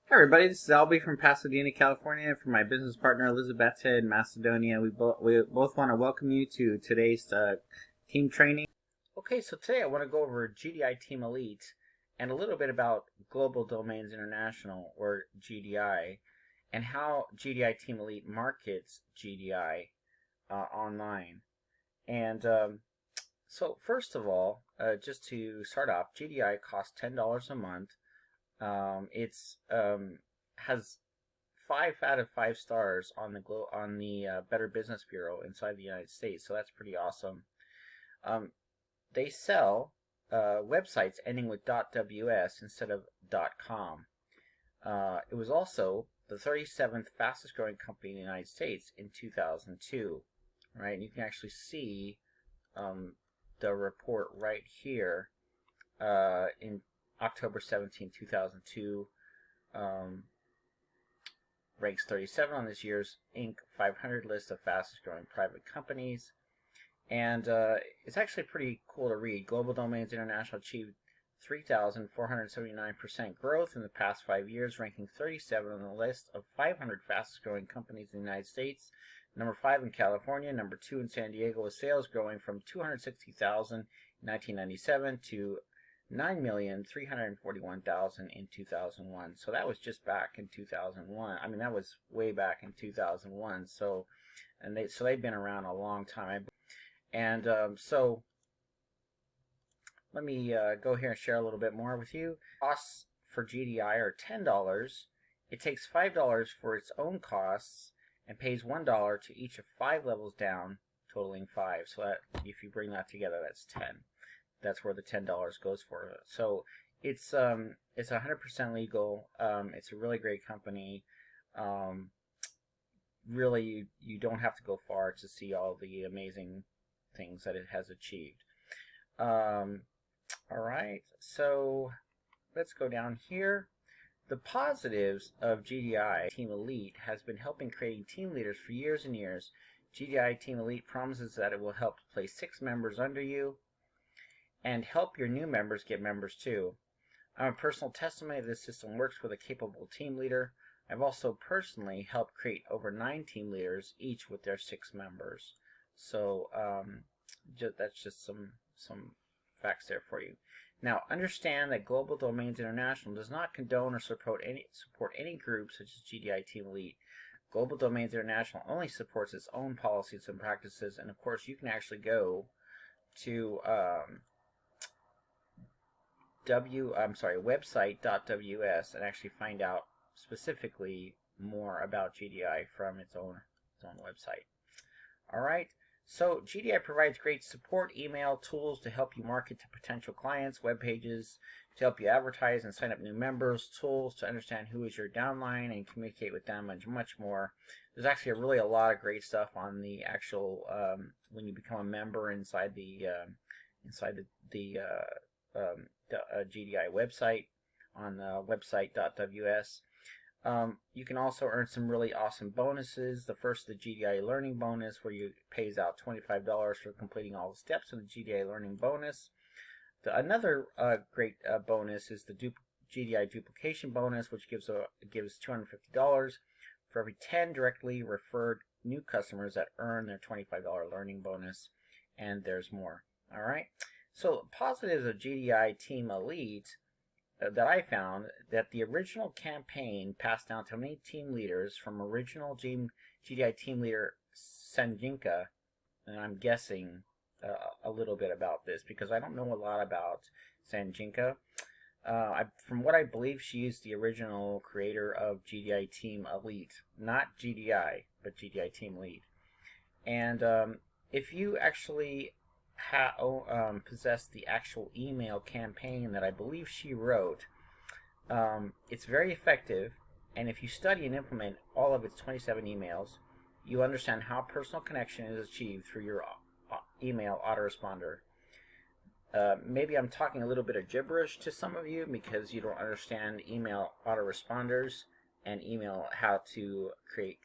Hi everybody, this is Albie from Pasadena, California, and for my business partner Elizabeth in Macedonia. We both want to welcome you to today's team training. Okay, so today I want to go over GDI Team Elite and a little bit about Global Domains International, or GDI, and how GDI Team Elite markets GDI online. And so first of all, just to start off, GDI costs $10 a month. It's has 5 out of 5 stars on the Better Business Bureau inside the United States, so that's pretty awesome. They sell websites ending with .ws instead of .com. It was also the 37th fastest growing company in the United States in 2002. Right, and you can actually see the report right here in October 17, 2002, ranks 37 on this year's Inc. 500 list of fastest growing private companies. And it's actually pretty cool to read. Global Domains International achieved 3,479% growth in the past 5 years, ranking 37 on the list of 500 fastest growing companies in the United States. Number 5 in California, number 2 in San Diego, with sales growing from 260,000 in 1997 to 9,341,000 in 2001. So that was just back in 2001. I mean, that was way back in 2001. So they've been around a long time. And so let me go here and share a little bit more with you. Costs for GDI are $10. It takes $5 for its own costs and pays $1 to each of 5 levels down, totaling 5. So that, if you bring that together, that's 10. That's where the $10 goes for. So it's 100% legal. It's a really great company. Really, you don't have to go far to see all the amazing things that it has achieved. All right, so let's go down here. The positives of GDI Team Elite has been helping creating team leaders for years and years. GDI Team Elite promises that it will help place 6 members under you and help your new members get members too. I'm a personal testimony that this system works with a capable team leader. I've also personally helped create over 9 team leaders, each with their 6 members. So that's just some facts there for you. Now, understand that Global Domains International does not condone or support any group such as GDI Team Elite. Global Domains International only supports its own policies and practices, and of course, you can actually go to website.ws and actually find out specifically more about GDI from its own website. All right. So GDI provides great support, email, tools to help you market to potential clients, web pages to help you advertise and sign up new members, tools to understand who is your downline and communicate with them, and much more. There's actually a lot of great stuff on the actual when you become a member inside the GDI website on website.ws. You can also earn some really awesome bonuses. The first, the GDI Learning Bonus, where you pays out $25 for completing all the steps of the GDI Learning Bonus. Another great bonus is the GDI Duplication Bonus, which gives $250 for every 10 directly referred new customers that earn their $25 learning bonus, and there's more. All right. So positives of GDI Team Elite that I found, that the original campaign passed down to many team leaders from original GDI team leader Sanjinka, and I'm guessing a little bit about this because I don't know a lot about Sanjinka. From what I believe, she is the original creator of GDI Team Elite, not GDI, but GDI Team Elite. And if you actually possess the actual email campaign that I believe she wrote, it's very effective, and if you study and implement all of its 27 emails, you understand how personal connection is achieved through your email autoresponder. Maybe I'm talking a little bit of gibberish to some of you because you don't understand email autoresponders and how to create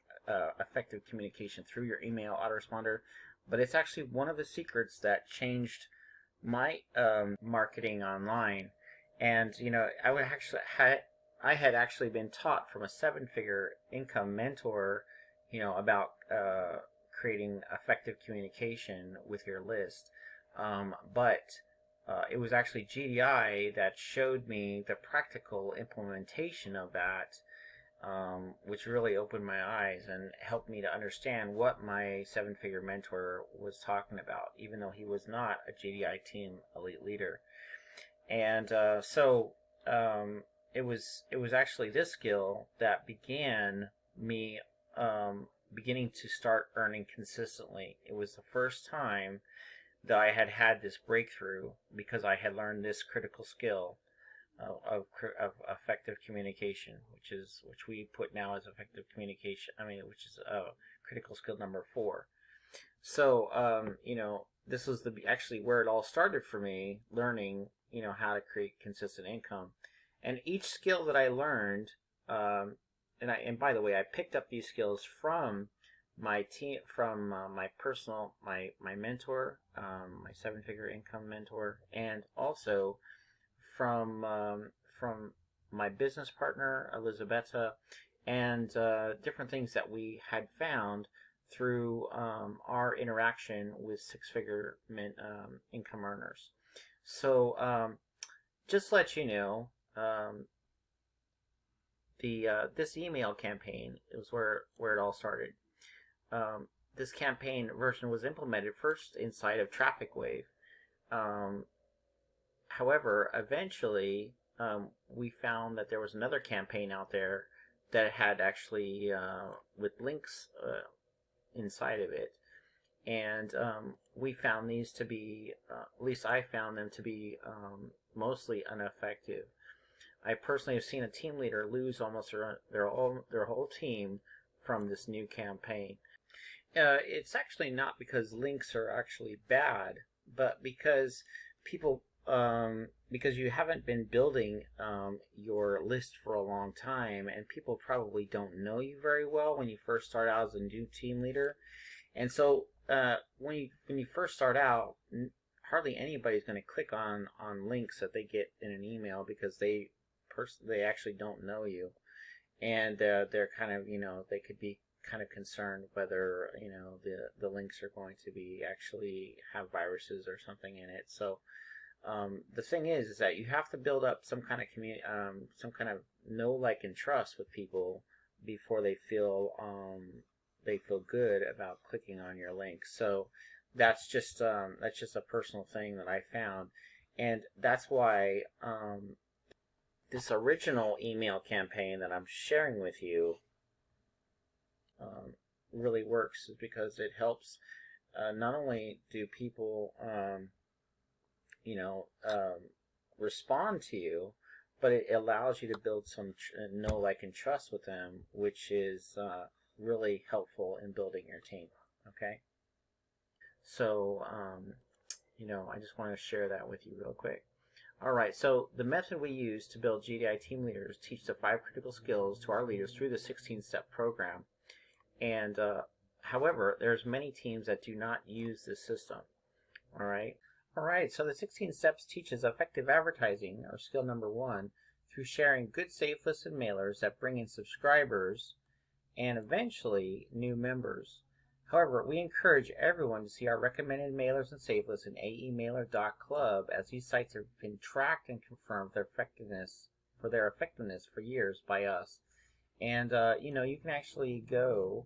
effective communication through your email autoresponder. But it's actually one of the secrets that changed my marketing online. And I would actually I had actually been taught from a 7-figure income mentor, about creating effective communication with your list. But it was actually GDI that showed me the practical implementation of that, which really opened my eyes and helped me to understand what my 7-figure mentor was talking about, even though he was not a GDI Team Elite leader. And it was actually this skill that began me beginning to start earning consistently. It was the first time that I had this breakthrough because I had learned this critical skill of effective communication, which we put now as effective communication. Which is critical skill number 4. So this was actually where it all started for me, learning how to create consistent income. And each skill that I learned, and by the way, I picked up these skills from my team, from my mentor, my 7-figure income mentor, and also from my business partner Elizabetta, and different things that we had found through our interaction with 6-figure income earners. So just to let you know, this email campaign is where it all started. This campaign version was implemented first inside of Traffic Wave. However, eventually we found that there was another campaign out there that had actually with links inside of it, and we found these to be, at least I found them to be, mostly ineffective. I personally have seen a team leader lose almost their whole team from this new campaign. It's actually not because links are actually bad, but because because you haven't been building your list for a long time, and people probably don't know you very well when you first start out as a new team leader. And so when you first start out, hardly anybody's going to click on links that they get in an email, because they actually don't know you, and they're kind of, they could be kind of concerned whether the links are going to be actually have viruses or something in it. So the thing is that you have to build up some kind of know, like, and trust with people before they feel good about clicking on your links. So that's just a personal thing that I found, and that's why this original email campaign that I'm sharing with you really works, is because it helps not only do people respond to you, but it allows you to build some know, like, and trust with them, which is really helpful in building your team. Okay, so I just want to share that with you real quick. All right, so the method we use to build GDI team leaders teach the 5 critical skills to our leaders through the 16-step program. And however, there's many teams that do not use this system. All right, so the 16 steps teaches effective advertising, or skill number 1, through sharing good, safe listed mailers that bring in subscribers and eventually new members. However, we encourage everyone to see our recommended mailers and safe lists in aemailer.club, as these sites have been tracked and confirmed their effectiveness for years by us. And you can actually go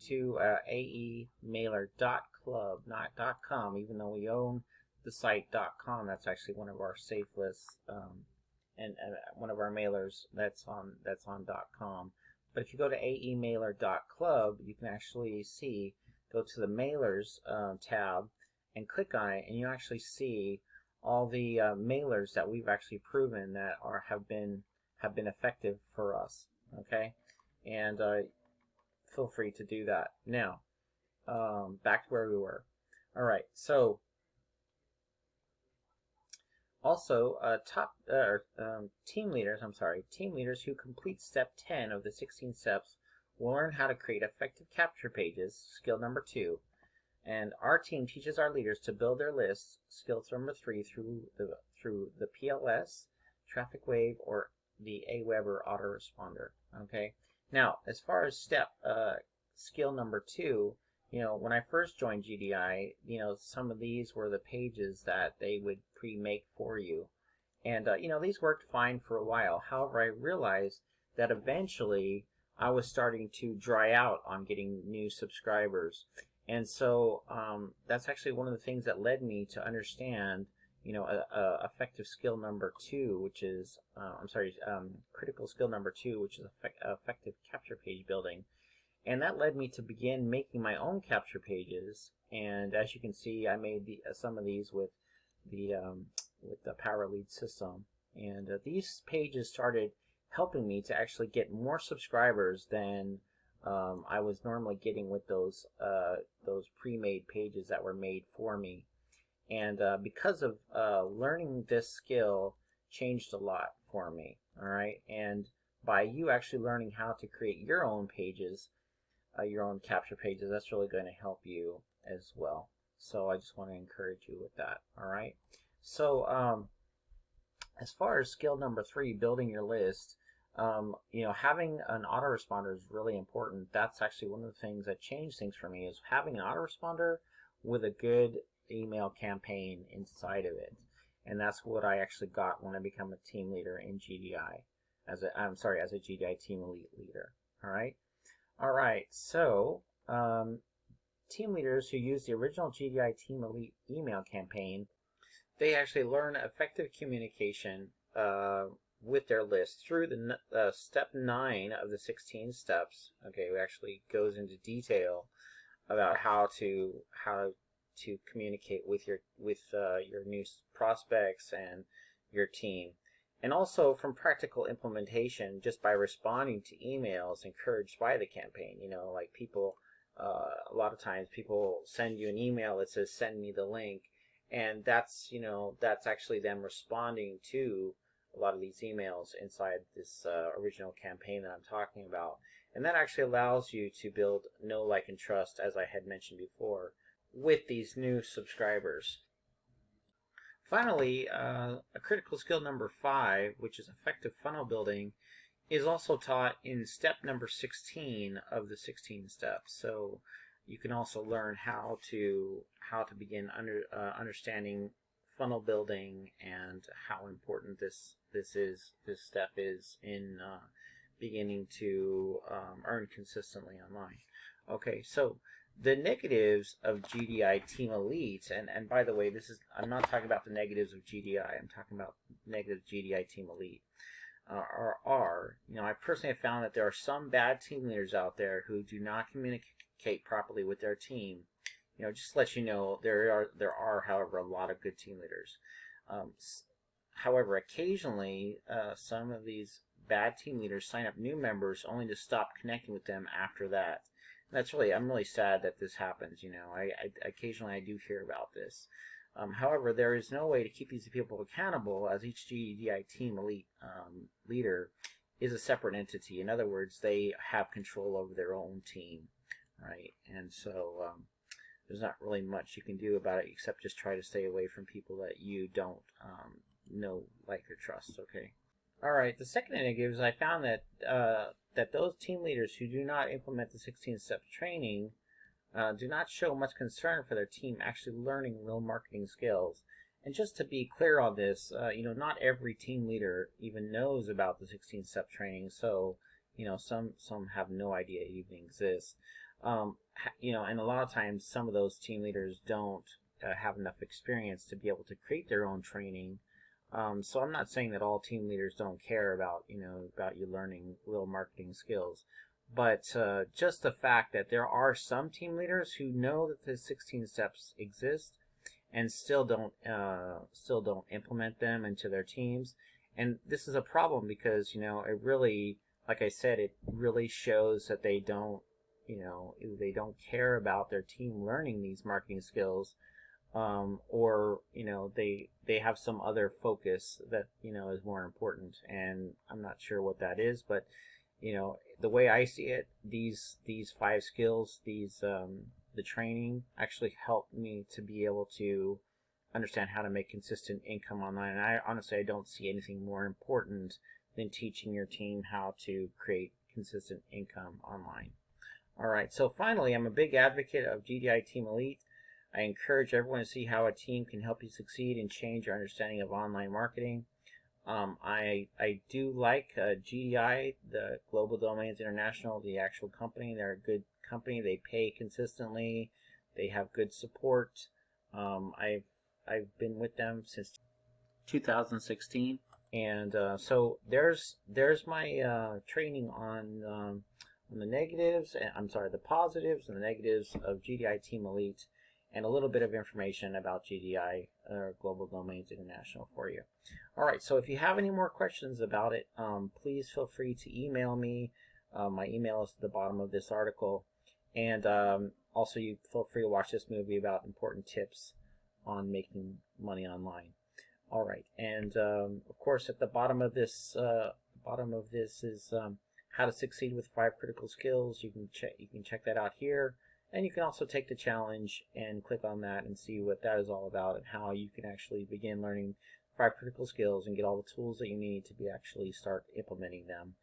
to aemailer.club, not .com, even though we own the site .com. That's actually one of our safe lists, and one of our mailers that's on .com. But if you go to aemailer.club, you can actually go to the mailers tab and click on it, and you actually see all the mailers that we've actually proven that have been effective for us. Okay, and feel free to do that. Now, back to where we were. All right, so also team leaders who complete step 10 of the 16 steps will learn how to create effective capture pages, skill number 2. And our team teaches our leaders to build their lists, skill number 3, through the PLS, Traffic Wave, or the Aweber autoresponder. Okay. Now, as far as skill number 2, when I first joined GDI, some of these were the pages that they would pre-make for you. And, these worked fine for a while. However, I realized that eventually I was starting to dry out on getting new subscribers. And so that's actually one of the things that led me to understand, effective skill number 2, which is, critical skill number 2, which is effective capture page building. And that led me to begin making my own capture pages. And as you can see, I made some of these with the Power Lead system. And these pages started helping me to actually get more subscribers than I was normally getting with those pre-made pages that were made for me. And because of learning this skill changed a lot for me. All right, and by you actually learning how to create your own pages, your own capture pages, that's really going to help you as well. So I just want to encourage you with that. All right. So as far as skill number 3, building your list, having an autoresponder is really important. That's actually one of the things that changed things for me, is having an autoresponder with a good email campaign inside of it. And that's what I actually got when I became a team leader in GDI, as a GDI Team Elite leader. All right. So team leaders who use the original GDI Team Elite email campaign, they actually learn effective communication with their list through the step 9 of the 16 steps. Okay, it actually goes into detail about how to communicate with your new prospects and your team, and also from practical implementation just by responding to emails encouraged by the campaign. Like people, a lot of times people send you an email that says send me the link, and that's actually them responding to a lot of these emails inside this original campaign that I'm talking about. And that actually allows you to build know, like, and trust, as I had mentioned before, with these new subscribers. Finally, a critical skill number 5, which is effective funnel building, is also taught in step number 16 of the 16 steps. So you can also learn how to begin understanding funnel building and how important this step is in beginning to earn consistently online. Okay, so the negatives of GDI Team Elite, and by the way, I'm not talking about the negatives of GDI. I'm talking about negative GDI Team Elite. I personally have found that there are some bad team leaders out there who do not communicate properly with their team. Just to let you know, there are, however, a lot of good team leaders. However, occasionally, some of these bad team leaders sign up new members only to stop connecting with them after that. And I'm really sad that this happens. Occasionally I do hear about this. However, there is no way to keep these people accountable, as each GDI Team Elite leader is a separate entity. In other words, they have control over their own team, right? And so there's not really much you can do about it except just try to stay away from people that you don't know, like, or trust. Okay. All right. The second negative is I found that that those team leaders who do not implement the 16-step training do not show much concern for their team actually learning real marketing skills. And just to be clear on this, not every team leader even knows about the 16-step training. So, some have no idea it even exists. And a lot of times some of those team leaders don't have enough experience to be able to create their own training. So I'm not saying that all team leaders don't care about you learning real marketing skills, but just the fact that there are some team leaders who know that the 16 steps exist and still don't implement them into their teams. And this is a problem because it really, like I said, it really shows that they don't care about their team learning these marketing skills, or they have some other focus that is more important, and I'm not sure what that is. But the way I see it, these 5 skills, the training actually helped me to be able to understand how to make consistent income online. And I honestly don't see anything more important than teaching your team how to create consistent income online. All right, so finally, I'm a big advocate of GDI Team Elite. I encourage everyone to see how a team can help you succeed and change your understanding of online marketing. I do like GDI, the Global Domains International, the actual company. They're a good company. They pay consistently. They have good support. I've been with them since 2016, and so there's my training on the negatives. I'm sorry, the positives and the negatives of GDI Team Elite, and a little bit of information about GDI, Global Domains International, for you. All right, so if you have any more questions about it, please feel free to email me. My email is at the bottom of this article. And also, you feel free to watch this movie about important tips on making money online. All right, and of course, at the bottom of this is how to succeed with 5 critical skills. You can check that out here. And you can also take the challenge and click on that and see what that is all about and how you can actually begin learning 5 critical skills and get all the tools that you need to actually start implementing them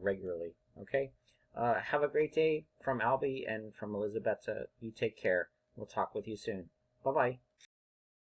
regularly. Okay? Have a great day from Albie and from Elizabeth. You take care. We'll talk with you soon. Bye-bye.